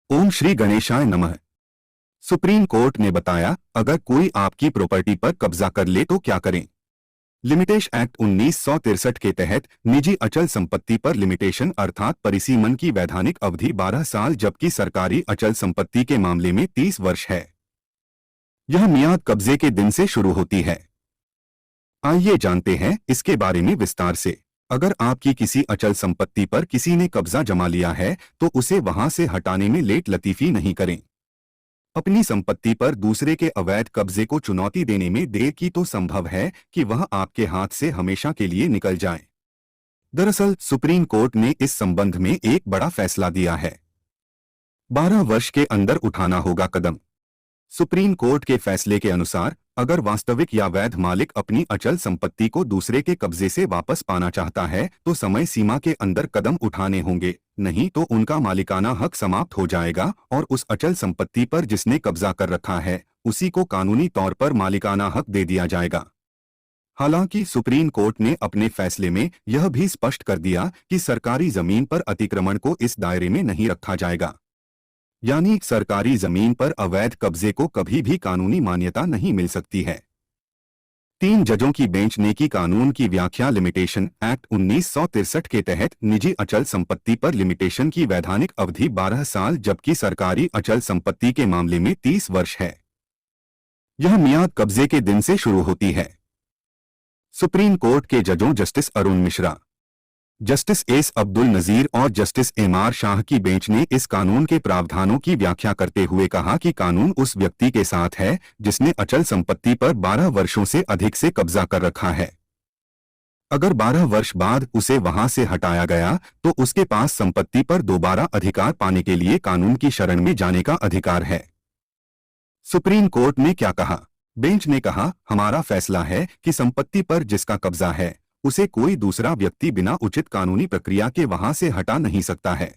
ओम श्री गणेशाय नमः। Supreme court ने बताया, अगर कोई आपकी प्रॉपर्टी पर कब्जा कर ले तो क्या करें। लिमिटेशन एक्ट 1963 के तहत निजी अचल संपत्ति पर लिमिटेशन अर्थात परिसीमन की वैधानिक अवधि 12 साल जबकि सरकारी अचल संपत्ति के मामले में 30 वर्ष है। यह मियाद कब्जे के दिन से शुरू होती है। आइए जानते हैं इसके बारे में विस्तार से। अगर आपकी किसी अचल संपत्ति पर किसी ने कब्जा जमा लिया है तो उसे वहां से हटाने में लेट लतीफी नहीं करें। अपनी संपत्ति पर दूसरे के अवैध कब्जे को चुनौती देने में देर की तो संभव है कि वह आपके हाथ से हमेशा के लिए निकल जाए। दरअसल सुप्रीम कोर्ट ने इस संबंध में एक बड़ा फैसला दिया है। 12 वर्ष के अंदर उठाना होगा कदम। सुप्रीम कोर्ट के फैसले के अनुसार अगर वास्तविक या वैध मालिक अपनी अचल संपत्ति को दूसरे के कब्जे से वापस पाना चाहता है तो समय सीमा के अंदर कदम उठाने होंगे, नहीं तो उनका मालिकाना हक समाप्त हो जाएगा और उस अचल संपत्ति पर जिसने कब्जा कर रखा है उसी को कानूनी तौर पर मालिकाना हक दे दिया जाएगा। हालांकि सुप्रीम कोर्ट ने अपने फैसले में यह भी स्पष्ट कर दिया कि सरकारी जमीन पर अतिक्रमण को इस दायरे में नहीं रखा जाएगा, यानी सरकारी जमीन पर अवैध कब्जे को कभी भी कानूनी मान्यता नहीं मिल सकती है। 3 जजों की बेंच ने की कानून की व्याख्या। लिमिटेशन एक्ट 1963 के तहत निजी अचल संपत्ति पर लिमिटेशन की वैधानिक अवधि 12 साल जबकि सरकारी अचल संपत्ति के मामले में 30 वर्ष है। यह मियाद कब्जे के दिन से शुरू होती है। सुप्रीम कोर्ट के जजों justice Arun Mishra, justice S Abdul Nazeer और जस्टिस एमआर शाह की बेंच ने इस कानून के प्रावधानों की व्याख्या करते हुए कहा कि कानून उस व्यक्ति के साथ है जिसने अचल संपत्ति पर 12 वर्षों से अधिक से कब्जा कर रखा है। अगर 12 वर्ष बाद उसे वहां से हटाया गया तो उसके पास संपत्ति पर दोबारा अधिकार पाने के लिए कानून की शरण में जाने का अधिकार है। सुप्रीम कोर्ट ने क्या कहा? बेंच ने कहा, हमारा फैसला है कि संपत्ति पर जिसका कब्जा है उसे कोई दूसरा व्यक्ति बिना उचित कानूनी प्रक्रिया के वहां से हटा नहीं सकता है।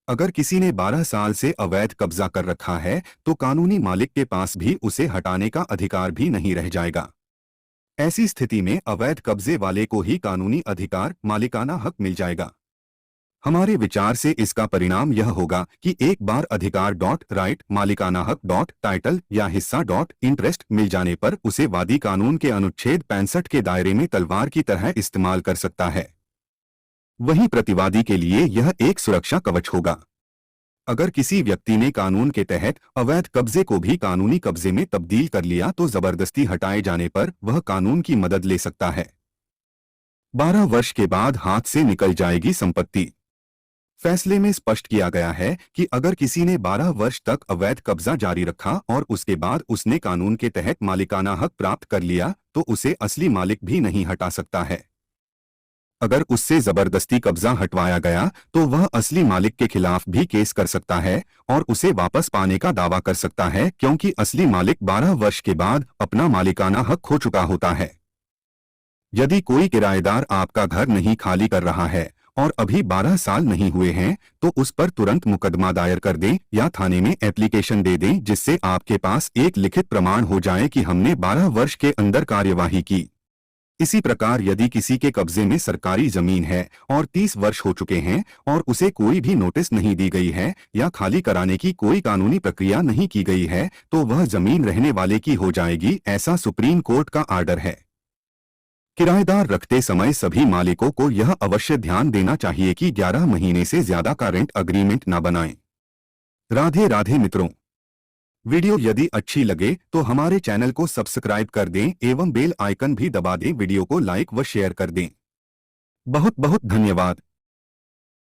अगर किसी ने 12 साल से अवैध कब्जा कर रखा है तो कानूनी मालिक के पास भी उसे हटाने का अधिकार भी नहीं रह जाएगा। ऐसी स्थिति में अवैध कब्जे वाले को ही कानूनी अधिकार, मालिकाना हक मिल जाएगा। हमारे विचार से इसका परिणाम यह होगा कि एक बार अधिकार राइट, मालिकाना हक टाइटल या हिस्सा इंटरेस्ट मिल जाने पर उसे वादी कानून के अनुच्छेद 65 के दायरे में तलवार की तरह इस्तेमाल कर सकता है। वहीं प्रतिवादी के लिए यह एक सुरक्षा कवच होगा। अगर किसी व्यक्ति ने कानून के तहत अवैध कब्जे को भी कानूनी कब्जे में तब्दील कर लिया तो जबरदस्ती हटाए जाने पर वह कानून की मदद ले सकता है। 12 वर्ष के बाद हाथ से निकल जाएगी संपत्ति। फैसले में स्पष्ट किया गया है कि अगर किसी ने 12 वर्ष तक अवैध कब्जा जारी रखा और उसके बाद उसने कानून के तहत मालिकाना हक प्राप्त कर लिया तो उसे असली मालिक भी नहीं हटा सकता है। अगर उससे जबरदस्ती कब्जा हटवाया गया तो वह असली मालिक के खिलाफ भी केस कर सकता है और उसे वापस पाने का दावा कर सकता है, क्योंकि असली मालिक 12 वर्ष के बाद अपना मालिकाना हक खो चुका होता है। यदि कोई किराएदार आपका घर नहीं खाली कर रहा है और अभी 12 साल नहीं हुए हैं तो उस पर तुरंत मुकदमा दायर कर दें या थाने में एप्लीकेशन दे दें, जिससे आपके पास एक लिखित प्रमाण हो जाए कि हमने 12 वर्ष के अंदर कार्यवाही की। इसी प्रकार यदि किसी के कब्जे में सरकारी जमीन है और 30 वर्ष हो चुके हैं और उसे कोई भी नोटिस नहीं दी गई है या खाली कराने की कोई कानूनी प्रक्रिया नहीं की गई है तो वह जमीन रहने वाले की हो जाएगी, ऐसा सुप्रीम कोर्ट का आर्डर है। किराएदार रखते समय सभी मालिकों को यह अवश्य ध्यान देना चाहिए कि 11 महीने से ज्यादा का रेंट अग्रीमेंट न बनाएं। राधे राधे मित्रों, वीडियो यदि अच्छी लगे तो हमारे चैनल को सब्सक्राइब कर दें एवं बेल आइकन भी दबा दें। वीडियो को लाइक व शेयर कर दें। बहुत बहुत धन्यवाद।